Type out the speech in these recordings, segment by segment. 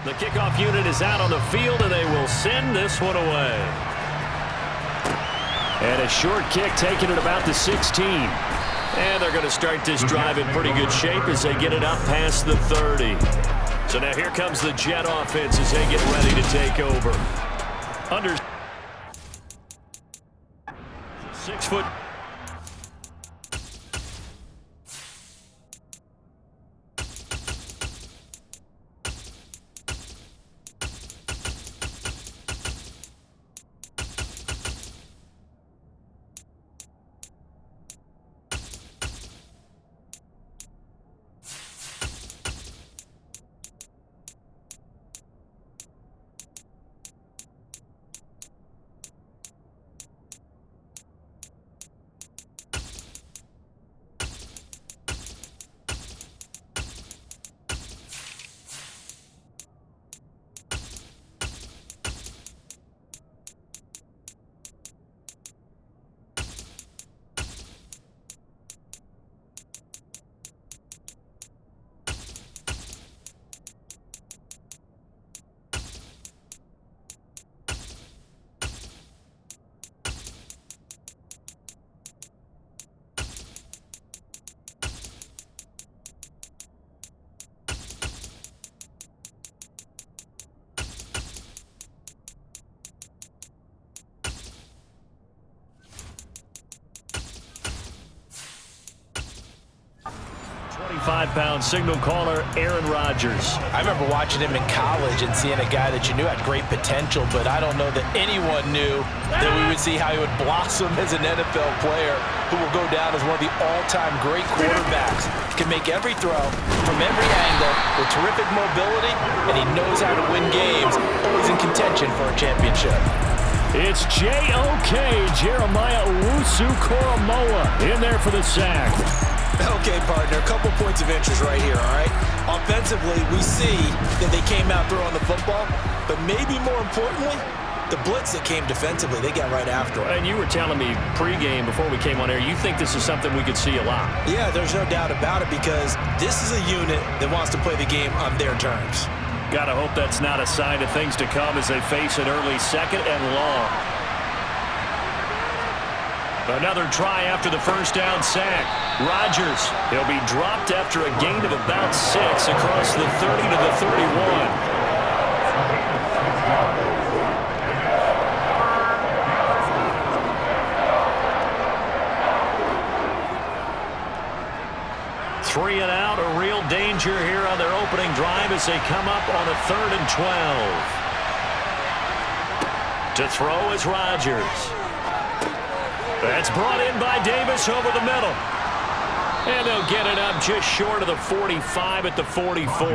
The kickoff unit is out on the field, and they will send this one away. And a short kick taken at about the 16. And they're going to start this drive in pretty good shape as they get it up past the 30. So now here comes the Jet offense as they get ready to take over. Under 6 foot. Five-pound signal caller Aaron Rodgers. I remember watching him in college and seeing a guy that you knew had great potential, but I don't know that anyone knew that we would see how he would blossom as an NFL player who will go down as one of the all-time great quarterbacks. He can make every throw from every angle with terrific mobility, and he knows how to win games, always in contention for a championship. It's J.O.K. Jeremiah Owusu-Koramoah in there for the sack. Okay, partner, a couple points of interest right here, all right? Offensively, we see that they came out throwing the football, but maybe more importantly, the blitz that came defensively, they got right after it. And you were telling me pregame before we came on air, you think this is something we could see a lot. Yeah, there's no doubt about it because this is a unit that wants to play the game on their terms. Gotta hope that's not a sign of things to come as they face an early second and long. Another try after the first down sack. Rodgers, he'll be dropped after a gain of about 6 across the 30 to the 31. Three and out, a real danger here on their opening drive as they come up on a 3rd and 12. To throw is Rodgers. That's brought in by Davis over the middle. And they'll get it up just short of the 45 at the 44.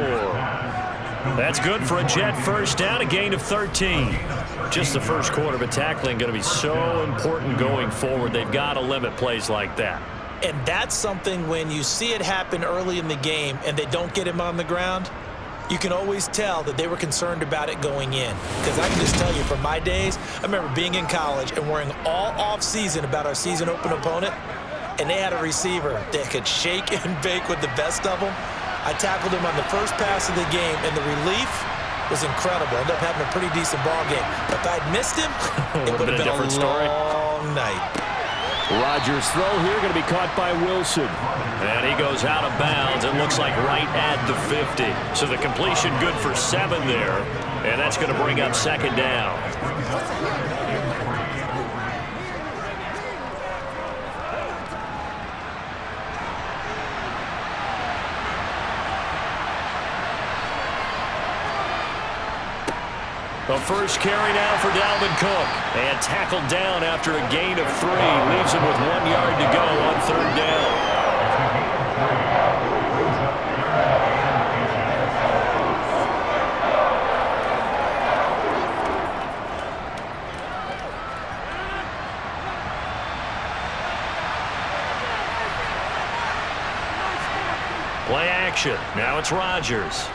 That's good for a Jet first down, a gain of 13. Just the first quarter, but tackling going to be so important going forward. They've got to limit plays like that. And that's something when you see it happen early in the game and they don't get him on the ground, you can always tell that they were concerned about it going in. Because I can just tell you from my days, I remember being in college and worrying all off-season about our season open opponent, and they had a receiver that could shake and bake with the best of them. I tackled him on the first pass of the game, and the relief was incredible. Ended up having a pretty decent ball game. But if I'd missed him, it would have been a different story. long night. Rodgers' throw here going to be caught by Wilson. And he goes out of bounds. It looks like right at the 50. So the completion good for 7 there. And that's going to bring up 2nd down. The first carry now for Dalvin Cook. And tackled down after a gain of 3. Leaves him with 1 yard to go on 3rd down. Play action. Now it's Rodgers.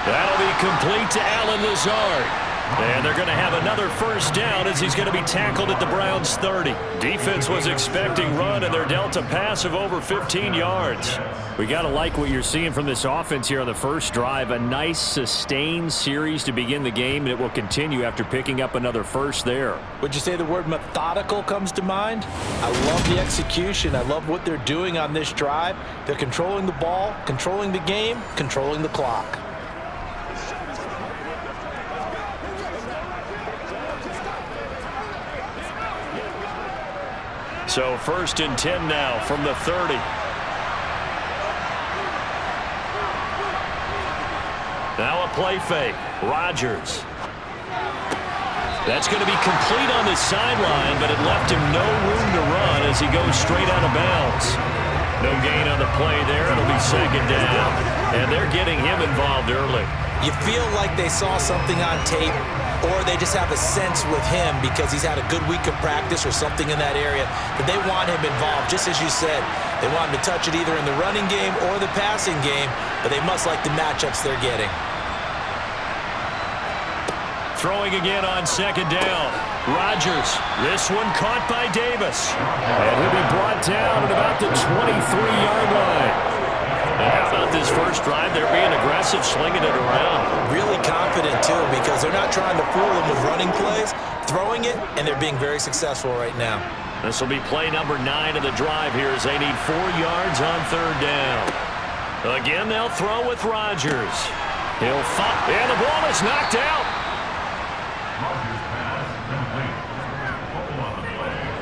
That'll be complete to Allen Lazard. And they're going to have another first down as he's going to be tackled at the Browns' 30. Defense was expecting run, and they're dealt a pass of over 15 yards. We got to like what you're seeing from this offense here on the first drive. A nice, sustained series to begin the game, and it will continue after picking up another first there. Would you say the word methodical comes to mind? I love the execution. I love what they're doing on this drive. They're controlling the ball, controlling the game, controlling the clock. So 1st and 10 now from the 30. Now a play fake. Rodgers. That's going to be complete on the sideline, but it left him no room to run as he goes straight out of bounds. No gain on the play there. It'll be 2nd down. And they're getting him involved early. You feel like they saw something on tape, or they just have a sense with him because he's had a good week of practice or something in that area that they want him involved. Just as you said, they want him to touch it either in the running game or the passing game, but they must like the matchups they're getting. Throwing again on 2nd down. Rodgers. This one caught by Davis. And he'll be brought down at about the 23-yard line. And how about this first drive? They're being aggressive, slinging it around. Really confident, too, because they're not trying to fool him with running plays, throwing it, and they're being very successful right now. This will be play number 9 of the drive here as they need 4 yards on 3rd down. Again, they'll throw with Rodgers. He'll fight, and the ball is knocked out.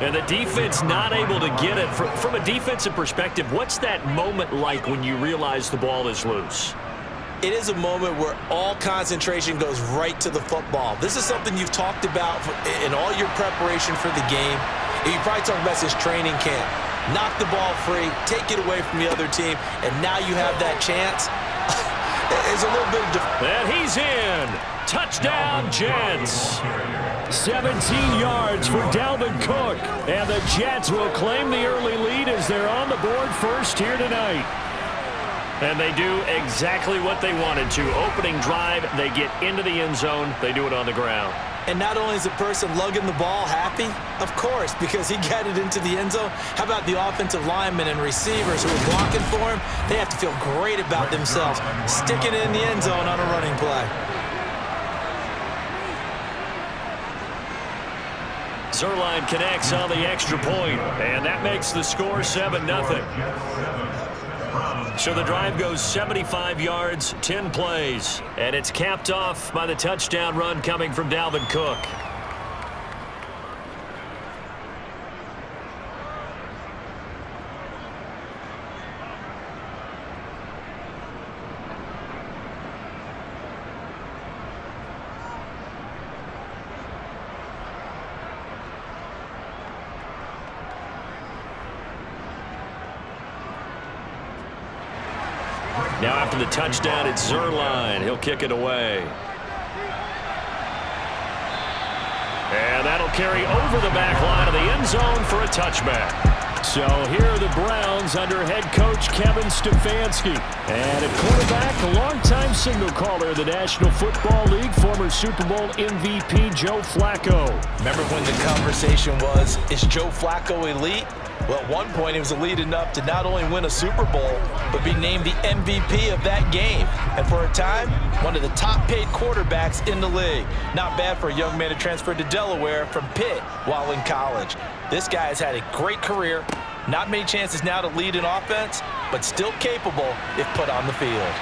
And the defense not able to get it. From a defensive perspective, what's that moment like when you realize the ball is loose? It is a moment where all concentration goes right to the football. This is something you've talked about in all your preparation for the game. You probably talked about this training camp. Knock the ball free, take it away from the other team, and now you have that chance. There's a little bit of... And he's in. Touchdown, Jets. 17 yards for Dalvin Cook. And the Jets will claim the early lead as they're on the board first here tonight. And they do exactly what they wanted to. Opening drive, they get into the end zone. They do it on the ground. And not only is the person lugging the ball happy, of course, because he got it into the end zone. How about the offensive linemen and receivers who are blocking for him? They have to feel great about themselves, sticking it in the end zone on a running play. Zerline connects on the extra point, and that makes the score 7-0. So the drive goes 75 yards, 10 plays, and it's capped off by the touchdown run coming from Dalvin Cook. Now after the touchdown, it's Zerline. He'll kick it away. And that'll carry over the back line of the end zone for a touchback. So here are the Browns under head coach Kevin Stefanski. And at quarterback, a longtime signal caller in the National Football League, former Super Bowl MVP Joe Flacco. Remember when the conversation was, is Joe Flacco elite? Well, at one point, he was elite enough to not only win a Super Bowl, but be named the MVP of that game. And for a time, one of the top-paid quarterbacks in the league. Not bad for a young man who transferred to Delaware from Pitt while in college. This guy has had a great career. Not many chances now to lead an offense, but still capable if put on the field.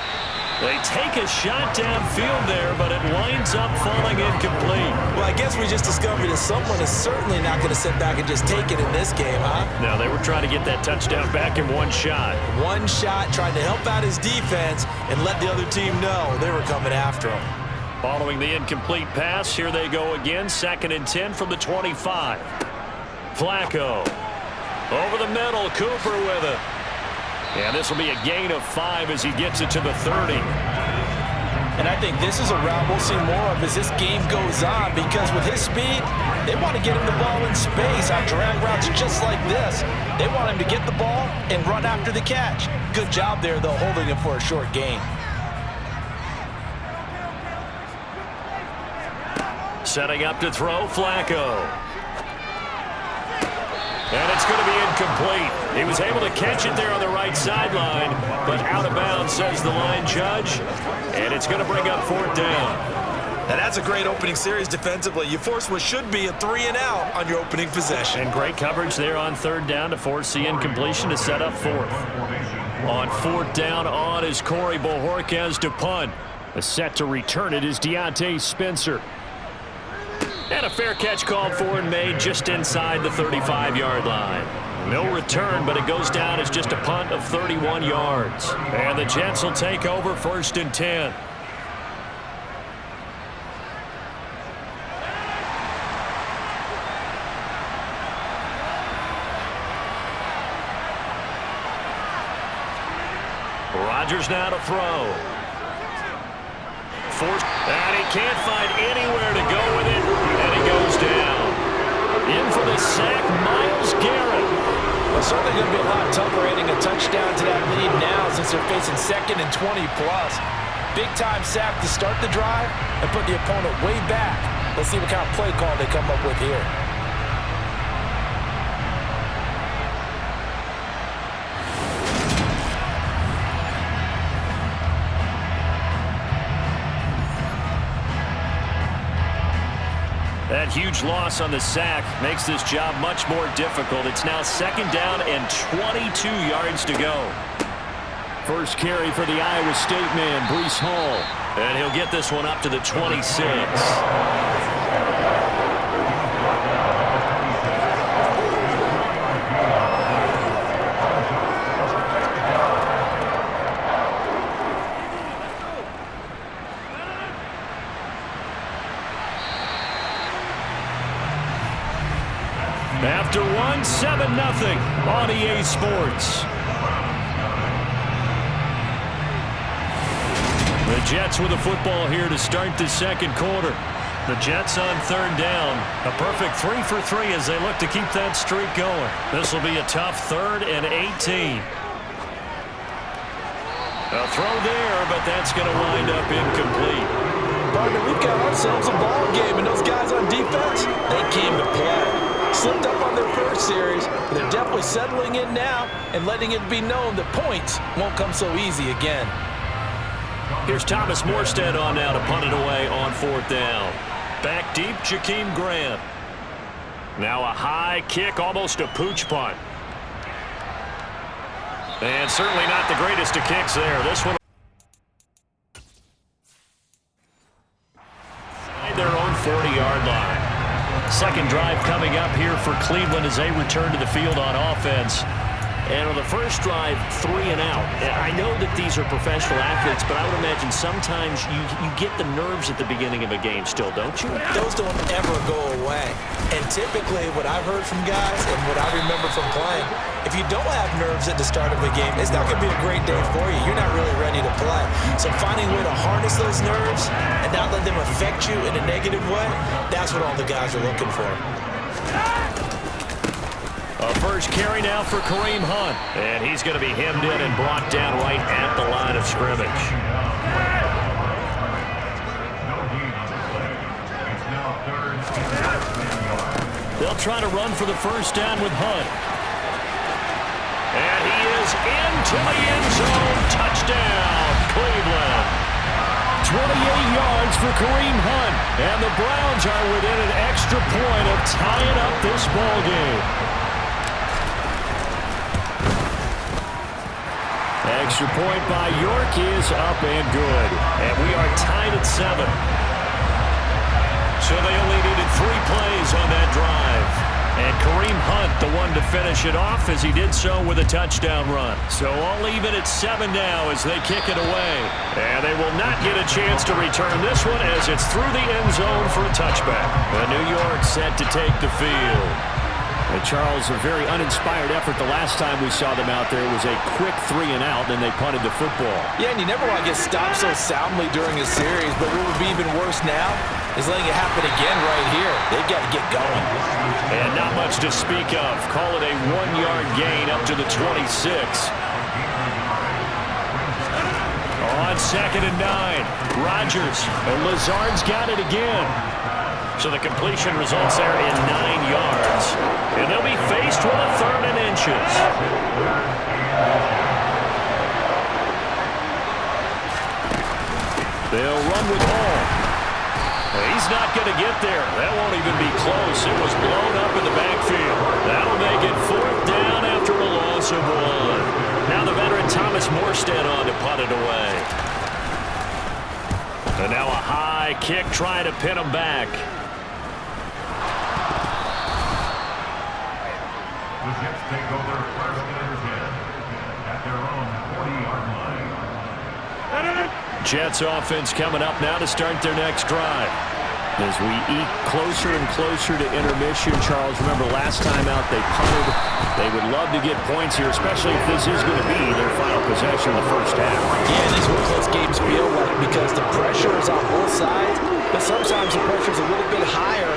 They take a shot downfield there, but it winds up falling incomplete. Well, I guess we just discovered that someone is certainly not going to sit back and just take it in this game, huh? No, they were trying to get that touchdown back in one shot. One shot, trying to help out his defense and let the other team know they were coming after him. Following the incomplete pass, here they go again. 2nd and 10 from the 25. Flacco. Over the middle, Cooper with it. And this will be a gain of 5 as he gets it to the 30. And I think this is a route we'll see more of as this game goes on, because with his speed, they want to get him the ball in space on drag routes just like this. They want him to get the ball and run after the catch. Good job there, though, holding him for a short gain. Setting up to throw, Flacco. And it's going to be incomplete. He was able to catch it there on the right sideline, but out of bounds, says the line judge. And it's going to bring up 4th down. Now that's a great opening series defensively. You force what should be a 3-and-out on your opening possession. And great coverage there on 3rd down to force the incompletion to set up 4th. On 4th down on is Corey Bojorquez to punt. The set to return it is Deontay Spencer. And a fair catch called for and made just inside the 35-yard line. No return, but it goes down as just a punt of 31 yards. And the Jets will take over 1st and 10. Rodgers now to throw. And he can't find anywhere to go with it, and he goes down. In for the sack, Myles Garrett. Well, certainly going to be a lot tougher adding a touchdown to that lead now since they're facing 2nd and 20+. Big-time sack to start the drive and put the opponent way back. Let's see what kind of play call they come up with here. That huge loss on the sack makes this job much more difficult. It's now 2nd down and 22 yards to go. First carry for the Iowa State man, Breece Hall. And he'll get this one up to the 26. After 7-0 on EA Sports. The Jets with the football here to start the 2nd quarter. The Jets on 3rd down. A perfect 3 for 3 as they look to keep that streak going. This will be a tough 3rd and 18. A throw there, but that's going to wind up incomplete. Partner, we've got ourselves a ball game, and those guys on defense, they came to play. Slipped up on their first series, but they're definitely settling in now and letting it be known that points won't come so easy again. Here's Thomas Morstead on now to punt it away on 4th down. Back deep, Jakeem Grant. Now a high kick, almost a pooch punt. And certainly not the greatest of kicks there. This one their own 40-yard line. 2nd drive coming up here for Cleveland as they return to the field on offense. And on the first drive, 3 and out. And I know that these are professional athletes, but I would imagine sometimes you get the nerves at the beginning of a game still, don't you? Those don't ever go away. And typically what I've heard from guys and what I remember from playing, if you don't have nerves at the start of a game, it's not going to be a great day for you. You're not really ready to play. So finding a way to harness those nerves and not let them affect you in a negative way, that's what all the guys are looking for. A first carry now for Kareem Hunt. And he's going to be hemmed in and brought down right at the line of scrimmage. They'll try to run for the first down with Hunt. And he is into the end zone. Touchdown, Cleveland. 28 yards for Kareem Hunt. And the Browns are within an extra point of tying up this ball game. Extra point by York is up and good. And we are tied at 7. So they only needed 3 plays on that drive. And Kareem Hunt, the one to finish it off as he did so with a touchdown run. So all even at 7 now as they kick it away. And they will not get a chance to return this one as it's through the end zone for a touchback. The New York set to take the field. And Charles, a very uninspired effort the last time we saw them out there was a quick 3 and out, then they punted the football. Yeah, and you never want to get stopped so soundly during a series, but what would be even worse now is letting it happen again right here. They've got to get going. And not much to speak of. Call it a 1-yard gain up to the 26. On 2nd and 9, Rodgers, and Lazard's got it again. So the completion results there in 9 yards. And they'll be faced with a 3rd and inches. They'll run with Hall. He's not going to get there. That won't even be close. It was blown up in the backfield. That'll make it 4th down after a loss of 1. Now the veteran Thomas Morstead on to punt it away. And now a high kick trying to pin him back. The Jets take over 1st and 10 at their own 40-yard line. Jets offense coming up now to start their next drive. As we eke closer and closer to intermission, Charles, remember last time out they punted. They would love to get points here, especially if this is going to be their final possession of the first half. Yeah, this is what close games feel like because the pressure is on both sides, but sometimes the pressure is a little bit higher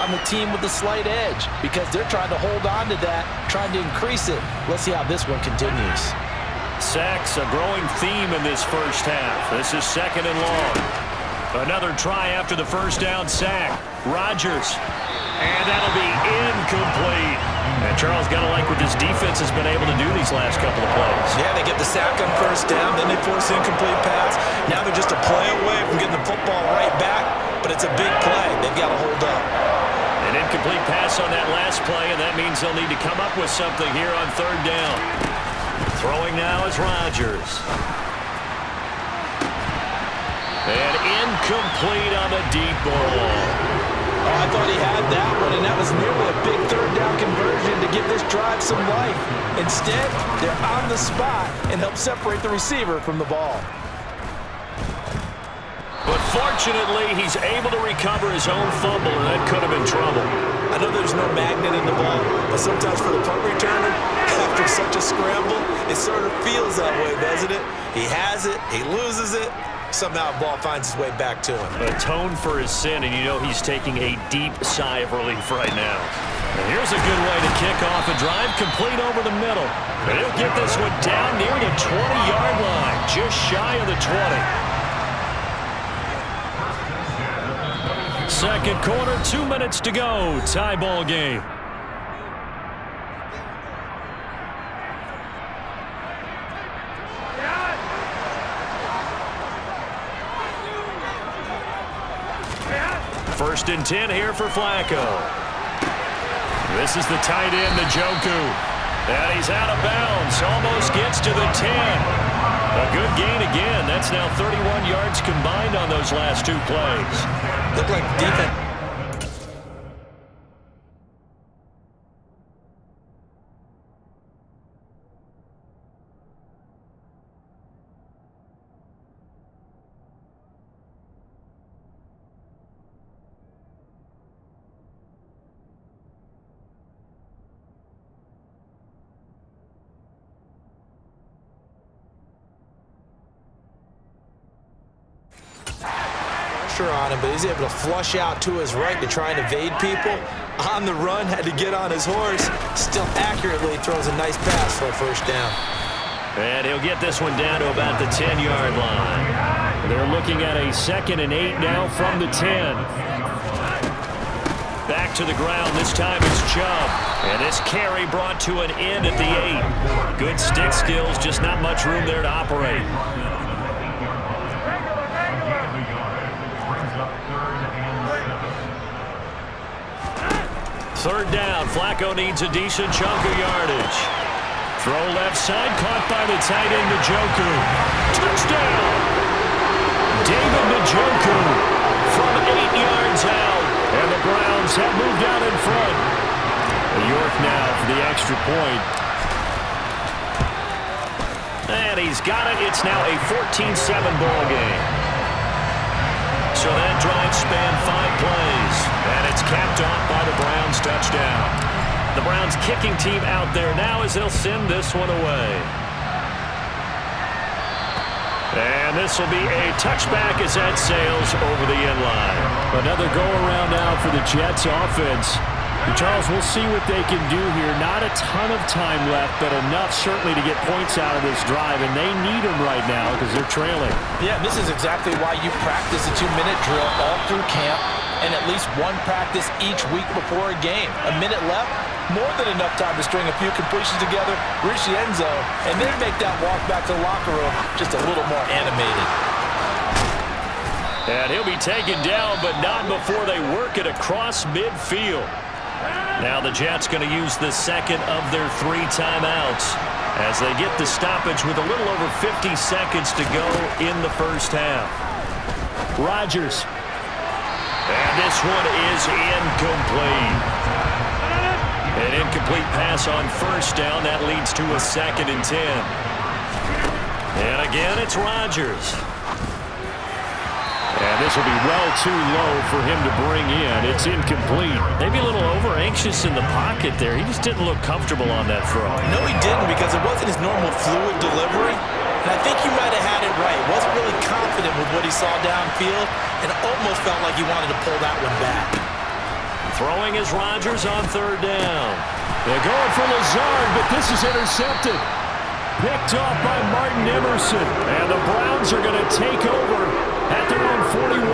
on the team with the slight edge because they're trying to hold on to that, trying to increase it. Let's see how this one continues. Sacks, a growing theme in this first half. This is 2nd and long. Another try after the first down sack. Rodgers. And that'll be incomplete. And Charles, got to like what this defense has been able to do these last couple of plays. Yeah, they get the sack on first down, then they force incomplete pass. Now they're just a play away from getting the football right back, but it's a big play. They've got to hold up. An incomplete pass on that last play, and that means they'll need to come up with something here on 3rd down. Throwing now is Rodgers. And incomplete on the deep ball. Oh, I thought he had that one, and that was nearly a big 3rd down conversion to give this drive some life. Instead, they're on the spot and help separate the receiver from the ball. But fortunately, he's able to recover his own fumble, and that could have been trouble. I know there's no magnet in the ball, but sometimes for the punt returner, after such a scramble, it sort of feels that way, doesn't it? He has it, he loses it, somehow the ball finds its way back to him. Atone for his sin, and you know he's taking a deep sigh of relief right now. And here's a good way to kick off a drive, complete over the middle. And he'll get this one down near the 20-yard line, just shy of the 20. Second quarter, 2 minutes to go. Tie ball game. First and 10 here for Flacco. This is the tight end, Njoku. And he's out of bounds. Almost gets to the 10. A good gain again. That's now 31 yards combined on those last 2 plays. Look like defense. On him, but he's able to flush out to his right to try and evade people. On the run, had to get on his horse. Still accurately throws a nice pass for a first down. And he'll get this one down to about the 10-yard line. They're looking at a 2nd and 8 now from the 10. Back to the ground. This time it's Chubb. And this carry brought to an end at the 8. Good stick skills, just not much room there to operate. 3rd down. Flacco needs a decent chunk of yardage. Throw left side, caught by the tight end, Njoku. Touchdown! David Njoku from 8 yards out. And the Browns have moved out in front. York now for the extra point. And he's got it. It's now a 14-7 ball game. So that drive spanned 5 plays, and it's capped off by the Browns touchdown. The Browns kicking team out there now as they'll send this one away. And this will be a touchback as that sails over the end line. Another go-around now for the Jets offense. And Charles, we'll see what they can do here. Not a ton of time left, but enough certainly to get points out of this drive, and they need them right now because they're trailing. Yeah, this is exactly why you practice a 2-minute drill all through camp. and at least one practice each week before a game. A minute left, more than enough time to string a few completions together, reach the end zone, and then make that walk back to the locker room just a little more animated. And he'll be taken down, but not before they work it across midfield. Now the Jets going to use the second of their 3 timeouts as they get the stoppage with a little over 50 seconds to go in the first half. Rodgers. And this one is incomplete. An incomplete pass on first down. That leads to a 2nd and 10. And again, it's Rodgers. And this will be well too low for him to bring in. It's incomplete. Maybe a little over-anxious in the pocket there. He just didn't look comfortable on that throw. No, he didn't, because it wasn't his normal fluid delivery. And I think he might have had it right. Wasn't really confident with what he saw downfield and almost felt like he wanted to pull that one back. Throwing is Rodgers on 3rd down. They're going for Lazard, but this is intercepted. Picked off by Martin Emerson. And the Browns are going to take over at their own 41.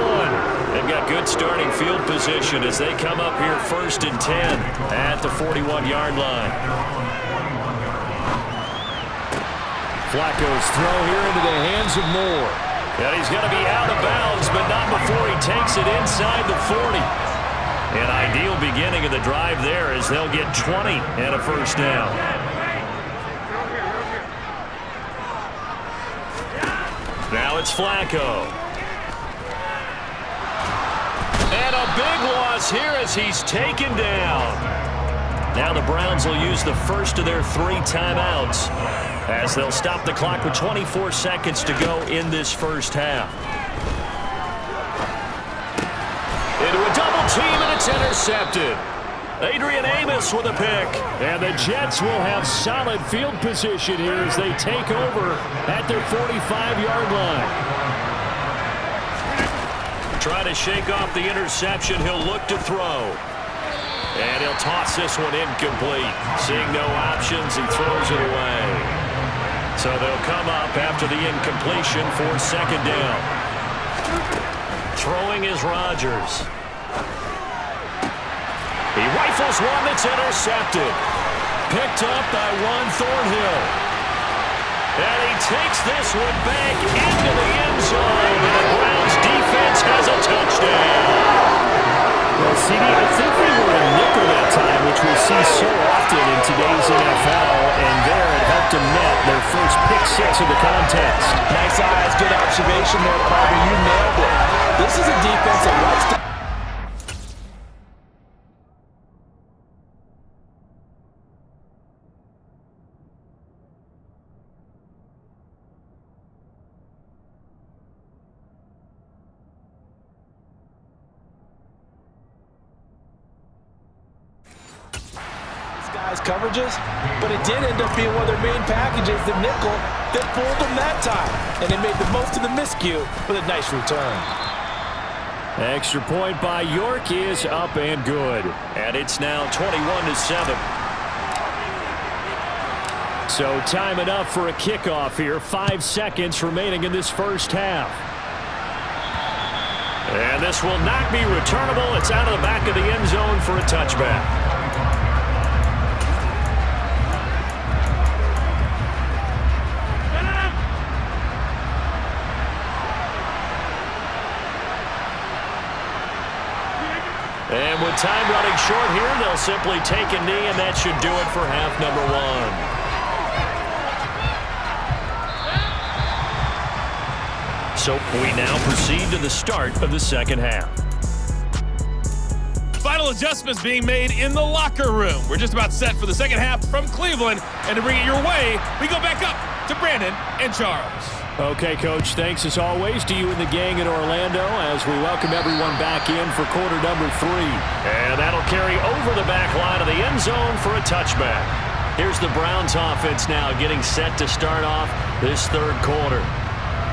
They've got good starting field position as they come up here 1st and 10 at the 41-yard line. Flacco's throw here into the hands of Moore. And he's going to be out of bounds, but not before he takes it inside the 40. An ideal beginning of the drive there as they'll get 20 and a first down. Now it's Flacco. And a big loss here as he's taken down. Now the Browns will use the first of their 3 timeouts as they'll stop the clock with 24 seconds to go in this first half. Into a double team, and it's intercepted. Adrian Amos with a pick. And the Jets will have solid field position here as they take over at their 45-yard line. Trying to shake off the interception. He'll look to throw. And he'll toss this one incomplete. Seeing no options, he throws it away. So they'll come up after the incompletion for 2nd down. Throwing is Rodgers. He rifles one that's intercepted. Picked up by Juan Thornhill. And he takes this one back into the end zone. And the Browns defense has a touchdown. Well, CD, I think they were in nickel that time, which we see so often in today's NFL. And there it helped them net their first pick 6 of the contest. Nice eyes, good observation there, Carter. You nailed it. This is a defense that likes to... coverages, but it did end up being one of their main packages, the nickel, that fooled them that time. And they made the most of the miscue with a nice return. Extra point by York is up and good. And it's now 21-7. So time enough for a kickoff here. 5 seconds remaining in this first half. And this will not be returnable. It's out of the back of the end zone for a touchback. And with time running short here, they'll simply take a knee, and that should do it for half number 1. So we now proceed to the start of the second half. Final adjustments being made in the locker room. We're just about set for the second half from Cleveland. And to bring it your way, we go back up to Brandon and Charles. Okay, Coach, thanks as always to you and the gang in Orlando as we welcome everyone back in for quarter number 3. And that'll carry over the back line of the end zone for a touchback. Here's the Browns offense now getting set to start off this third quarter.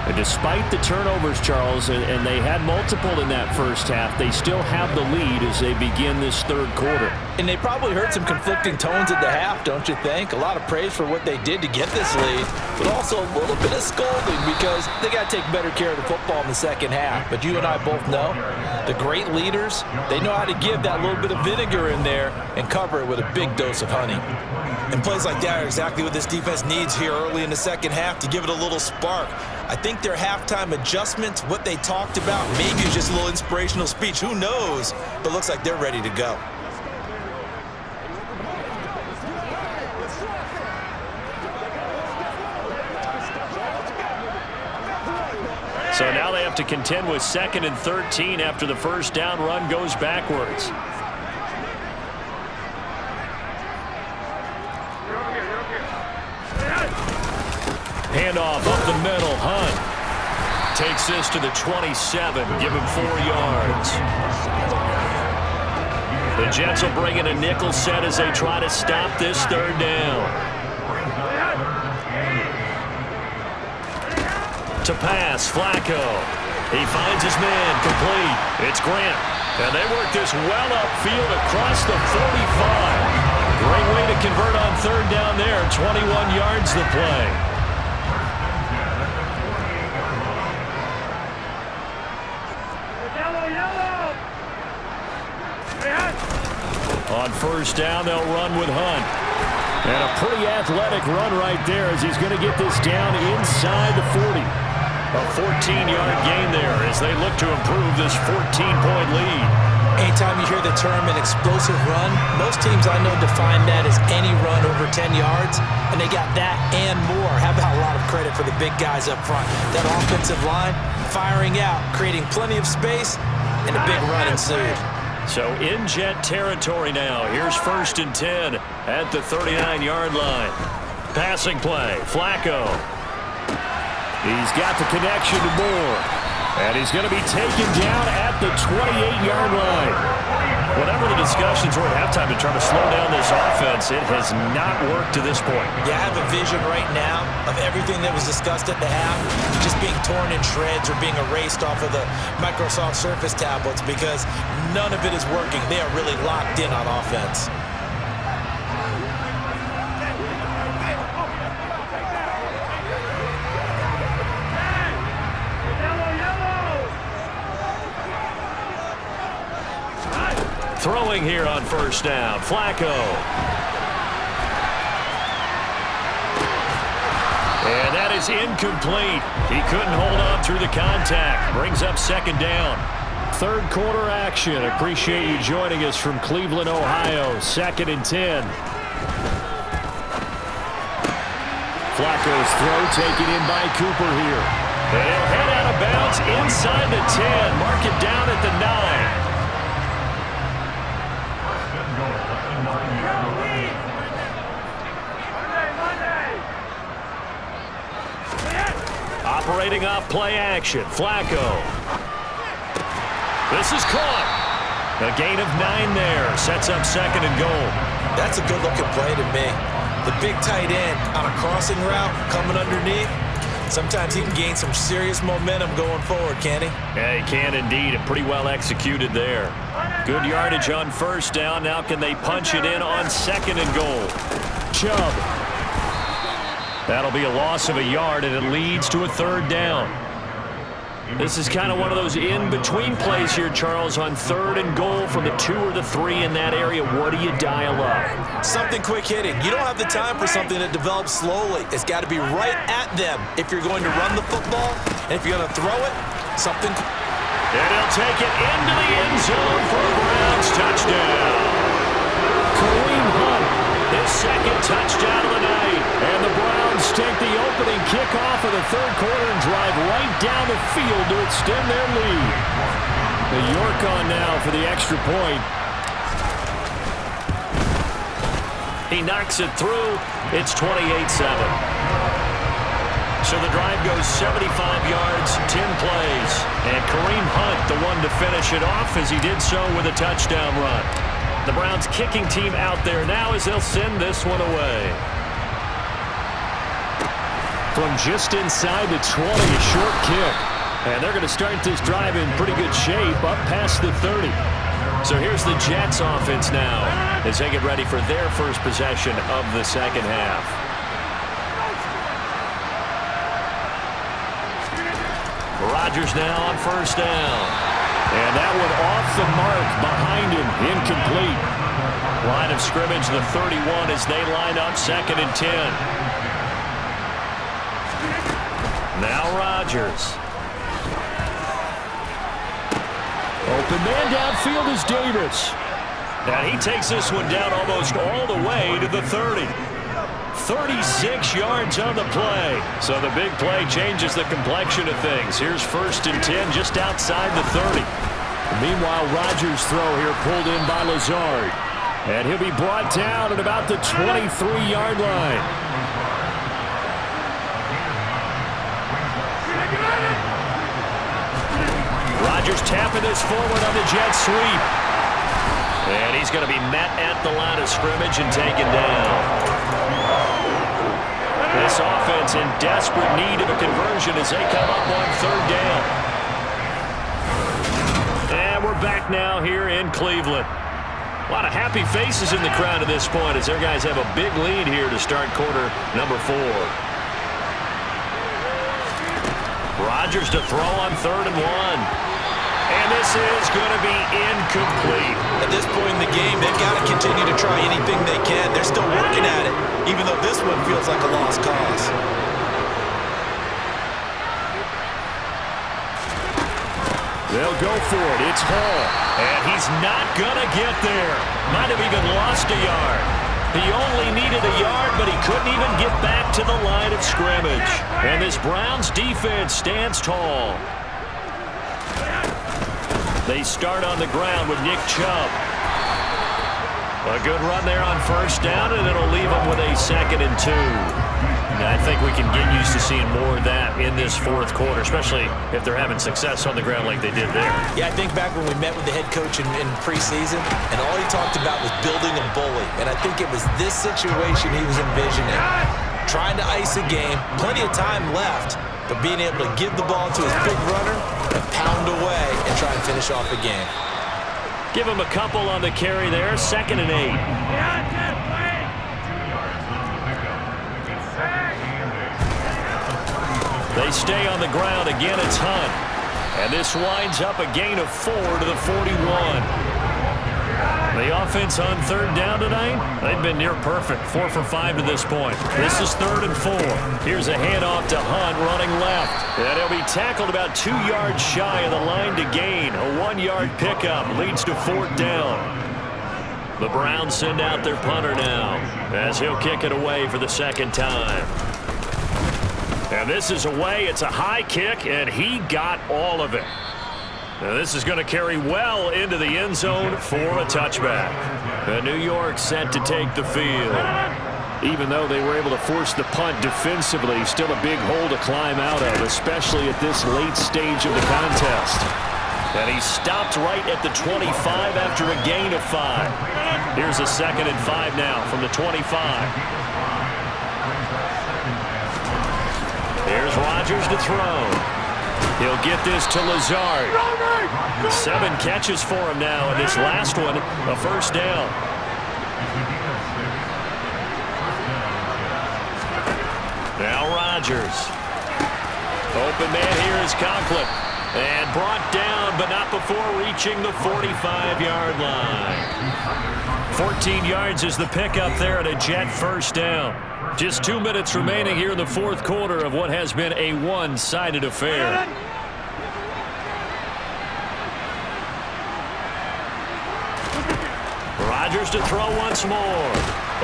And despite the turnovers, Charles, and they had multiple in that first half, they still have the lead as they begin this third quarter. And they probably heard some conflicting tones at the half, don't you think? A lot of praise for what they did to get this lead, but also a little bit of scolding because they got to take better care of the football in the second half. But you and I both know the great leaders, they know how to give that little bit of vinegar in there and cover it with a big dose of honey. And plays like that are exactly what this defense needs here early in the second half to give it a little spark. I think their halftime adjustments, what they talked about, maybe it's just a little inspirational speech. Who knows? But looks like they're ready to go. So now they have to contend with 2nd and 13 after the first down run goes backwards. Handoff up the middle. Hunt takes this to the 27. Give him 4 yards. The Jets will bring in a nickel set as they try to stop this third down. To pass, Flacco. He finds his man, complete. It's Grant. And they work this well upfield across the 45. Great way to convert on third down there. 21 yards the play. On first down, they'll run with Hunt. And a pretty athletic run right there as he's going to get this down inside the 40. A 14-yard gain there as they look to improve this 14-point lead. Anytime you hear the term an explosive run, most teams I know define that as any run over 10 yards, and they got that and more. How about a lot of credit for the big guys up front? That offensive line firing out, creating plenty of space, and a big run ensued. So in Jet territory now. Here's 1st and 10 at the 39-yard line. Passing play, Flacco. He's got the connection to Moore. And he's going to be taken down at the 28-yard line. Whatever the discussions were at halftime to try to slow down this offense, it has not worked to this point. Yeah, I have a vision right now of everything that was discussed at the half just being torn in shreds or being erased off of the Microsoft Surface tablets because none of it is working. They are really locked in on offense. Throwing here on first down, Flacco. And that is incomplete. He couldn't hold on through the contact. Brings up 2nd down. Third quarter action. Appreciate you joining us from Cleveland, Ohio. 2nd and 10. Flacco's throw taken in by Cooper here. And he'll head out of bounds inside the 10. Mark it down at the 9. Operating off play action, Flacco. This is caught. A gain of 9 there. Sets up 2nd and goal. That's a good-looking play to me. The big tight end on a crossing route coming underneath. Sometimes he can gain some serious momentum going forward, can't he? Yeah, he can indeed. And pretty well executed there. Good yardage on first down. Now can they punch it in on 2nd and goal? Chubb. That'll be a loss of a yard, and it leads to a 3rd down. This is kind of one of those in-between plays here, Charles, on 3rd and goal from the 2 or the 3 in that area. What do you dial up? Something quick hitting. You don't have the time for something that develops slowly. It's got to be right at them if you're going to run the football. And if you're going to throw it, something. And he'll take it into the end zone for a Browns touchdown. Kareem Hunt, his 2nd touchdown of the night. And the Browns take the opening kickoff of the third quarter and drive right down the field to extend their lead. The York on now for the extra point. He knocks it through. It's 28-7. So the drive goes 75 yards, 10 plays. And Kareem Hunt, the one to finish it off as he did so with a touchdown run. The Browns kicking team out there now as they'll send this one away. from just inside the 20, a short kick. And they're going to start this drive in pretty good shape up past the 30. So here's the Jets offense now as they get ready for their first possession of the second half. Rodgers now on first down. And that one off the mark behind him, incomplete. Line of scrimmage, the 31 as they line up 2nd and 10. Now Rodgers. Open man downfield is Davis. And he takes this one down almost all the way to the 30. 36 yards on the play. So the big play changes the complexion of things. Here's 1st and 10 just outside the 30. Meanwhile, Rodgers' throw here pulled in by Lazard. And he'll be brought down at about the 23-yard line. Rodgers tapping this forward on the jet sweep. And he's going to be met at the line of scrimmage and taken down. This offense in desperate need of a conversion as they come up on 3rd down. And we're back now here in Cleveland. A lot of happy faces in the crowd at this point as their guys have a big lead here to start quarter number 4. Rodgers to throw on 3rd and 1. And this is going to be incomplete. At this point in the game, they've got to continue to try anything they can. They're still working at it, even though this one feels like a lost cause. They'll go for it. It's Hall. And he's not going to get there. Might have even lost a yard. He only needed a yard, but he couldn't even get back to the line of scrimmage. And this Browns defense stands tall. They start on the ground with Nick Chubb. A good run there on 1st down, and it'll leave them with a 2nd and 2. And I think we can get used to seeing more of that in this 4th quarter, especially if they're having success on the ground like they did there. Yeah, I think back when we met with the head coach in preseason, and all he talked about was building a bully. And I think it was this situation he was envisioning. Trying to ice a game, plenty of time left, but being able to give the ball to his big runner and pound away and try and finish off the game. Give him a couple on the carry there, 2nd and 8. They stay on the ground. Again, it's Hunt. And this winds up a gain of 4 to the 41. The offense on 3rd down tonight, they've been near perfect. 4 for 5 to this point. This is 3rd and 4. Here's a handoff to Hunt running left. And he'll be tackled about 2 yards shy of the line to gain. A 1-yard pickup leads to 4th down. The Browns send out their punter now as he'll kick it away for the 2nd time. And this is away. It's a high kick, and he got all of it. Now this is going to carry well into the end zone for a touchback. And New York set to take the field. Even though they were able to force the punt defensively, still a big hole to climb out of, especially at this late stage of the contest. And he stopped right at the 25 after a gain of 5. Here's a 2nd and 5 now from the 25. Here's Rodgers to throw. He'll get this to Lazard. 7 catches for him now, and this last one, a 1st down. Now Rodgers. Open man here is Conklin. And brought down, but not before reaching the 45-yard line. 14 yards is the pickup there at a Jet 1st down. Just 2 minutes remaining here in the 4th quarter of what has been a one-sided affair. Rodgers to throw once more.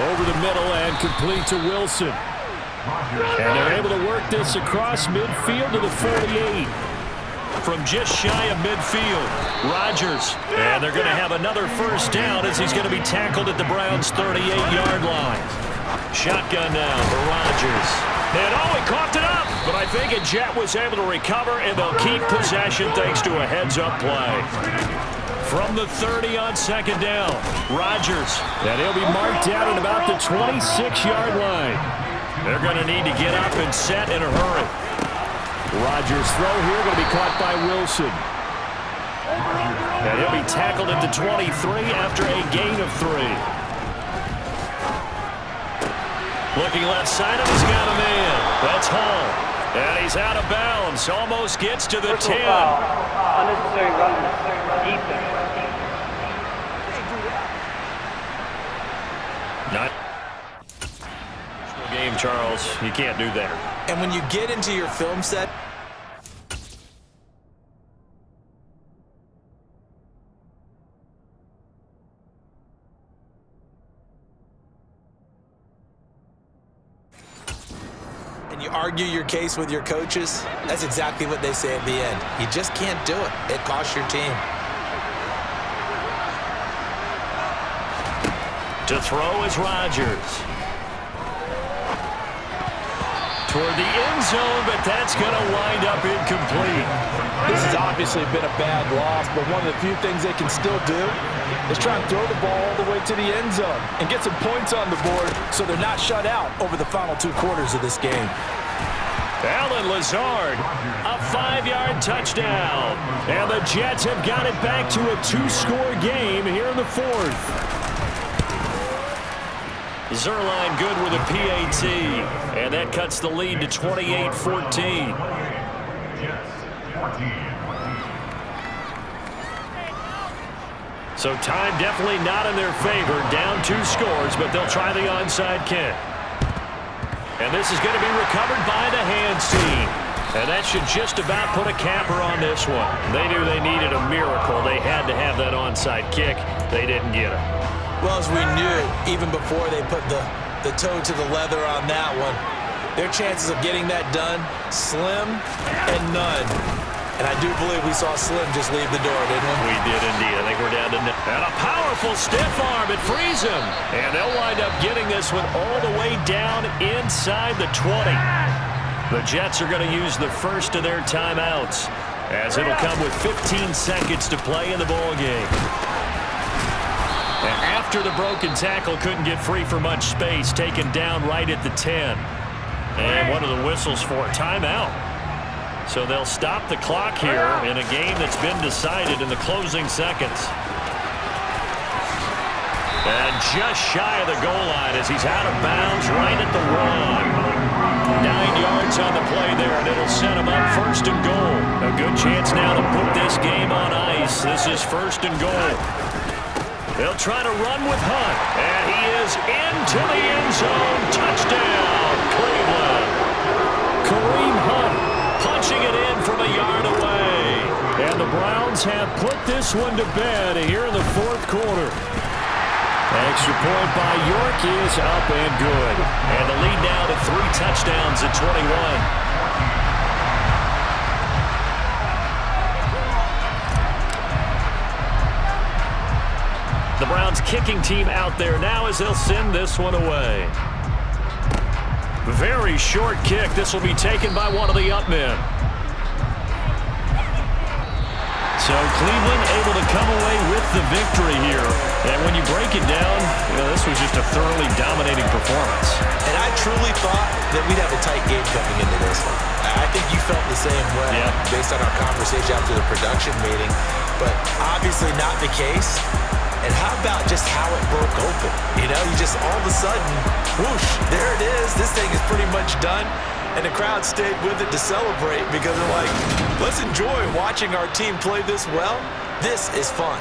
Over the middle and complete to Wilson. And they're able to work this across midfield to the 48. From just shy of midfield, Rodgers. And they're going to have another 1st down as he's going to be tackled at the Browns' 38-yard line. Shotgun now for Rodgers. And he coughed it up. But I think a Jet was able to recover, and they'll keep possession thanks to a heads-up play. From the 30 on 2nd down, Rodgers. And he'll be marked down at about the 26-yard line. They're going to need to get up and set in a hurry. Rodgers' throw here going to be caught by Wilson. And he'll be tackled at the 23 after a gain of 3. Looking left side, and he's got a man. That's Hall. And he's out of bounds. Almost gets to the 10. Unnecessary run. Defense. Not game, Charles. You can't do that. And when you get into your film set, and you argue your case with your coaches, that's exactly what they say at the end. You just can't do it. It costs your team. To throw is Rodgers. Toward the end zone, but that's going to wind up incomplete. This has obviously been a bad loss, but one of the few things they can still do is try and throw the ball all the way to the end zone and get some points on the board so they're not shut out over the final 2 quarters of this game. Allen Lazard, a 5-yard touchdown. And the Jets have got it back to a 2-score game here in the 4th. Zerline good with a PAT, and that cuts the lead to 28-14. So time definitely not in their favor, down 2 scores, but they'll try the onside kick. And this is going to be recovered by the hands team. And that should just about put a capper on this one. They knew they needed a miracle. They had to have that onside kick. They didn't get it. Well, as we knew, even before they put the toe to the leather on that one, their chances of getting that done, slim and none. And I do believe we saw Slim just leave the door, didn't we? We did indeed. I think we're down to... And a powerful stiff arm. It frees him. And they'll wind up getting this one all the way down inside the 20. The Jets are going to use the first of their timeouts, as it'll come with 15 seconds to play in the ballgame. And after the broken tackle, couldn't get free for much space, taken down right at the 10. And one of the whistles for a timeout. So they'll stop the clock here in a game that's been decided in the closing seconds. And just shy of the goal line as he's out of bounds right at the 1. 9 yards on the play there, and it'll set him up 1st and goal. A good chance now to put this game on ice. This is 1st and goal. They'll try to run with Hunt, and he is into the end zone. Touchdown, Cleveland. Kareem Hunt punching it in from a yard away. And the Browns have put this one to bed here in the 4th quarter. Extra point by York is up and good. And the lead now to 3 touchdowns at 21. The Browns kicking team out there now as they'll send this one away. Very short kick. This will be taken by one of the up men. So Cleveland able to come away with the victory here. And when you break it down, this was just a thoroughly dominating performance. And I truly thought that we'd have a tight game coming into this. I think you felt the same way based on our conversation after the production meeting. But obviously not the case. And how about just how it broke open? You just all of a sudden, whoosh, there it is. This thing is pretty much done. And the crowd stayed with it to celebrate because they're like, let's enjoy watching our team play this well. This is fun.